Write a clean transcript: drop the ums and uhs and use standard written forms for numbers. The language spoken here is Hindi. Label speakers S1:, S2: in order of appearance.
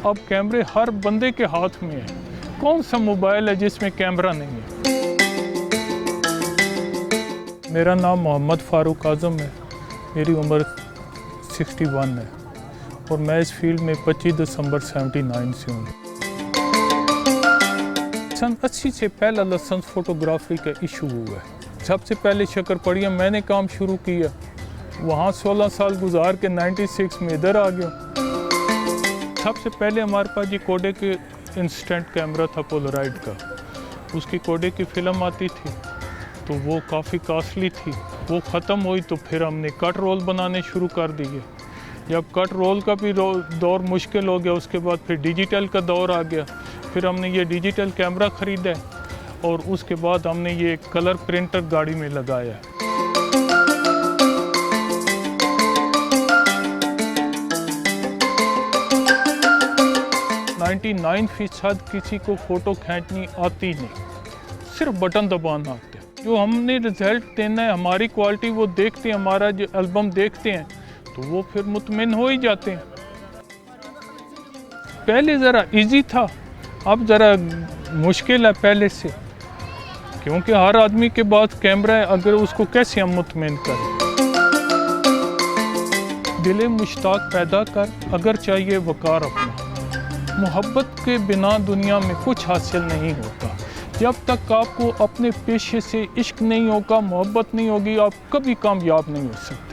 S1: अब कैमरे हर बंदे के हाथ में है। कौन सा मोबाइल है जिसमें कैमरा नहीं है? मेरा नाम मोहम्मद फ़ारूक आज़म है। मेरी उम्र 61 है और मैं इस फील्ड में 25 दिसंबर 79 से हूँ। सन 80 से पहला लाइसेंस फ़ोटोग्राफी का इशू हुआ है। सबसे पहले शक्करपड़िया मैंने काम शुरू किया, वहाँ 16 साल गुजार के 96 में इधर आ गया। सबसे पहले हमारे पास ये कोडे के इंस्टेंट कैमरा था पोलराइड का, उसकी कोडे की फ़िल्म आती थी तो वो काफ़ी कॉस्टली थी। वो ख़त्म हुई तो फिर हमने कट रोल बनाने शुरू कर दिए। जब कट रोल का भी दौर मुश्किल हो गया, उसके बाद फिर डिजिटल का दौर आ गया। फिर हमने ये डिजिटल कैमरा ख़रीदा और उसके बाद हमने ये कलर प्रिंटर गाड़ी में लगाया। 99% किसी को फ़ोटो खींचनी आती नहीं, सिर्फ बटन दबाना आता है। जो हमने रिज़ल्ट देना है, हमारी क्वालिटी वो देखते हैं, हमारा जो एल्बम देखते हैं तो वो फिर मुतमिन हो ही जाते हैं। पहले ज़रा इजी था, अब ज़रा मुश्किल है पहले से, क्योंकि हर आदमी के पास कैमरा है, अगर उसको कैसे हम मुतमिन करें। दिले मुश्ताक पैदा कर, अगर चाहिए वकार अपना। मोहब्बत के बिना दुनिया में कुछ हासिल नहीं होता। जब तक आपको अपने पेशे से इश्क नहीं होगा, मोहब्बत नहीं होगी, आप कभी कामयाब नहीं हो सकते।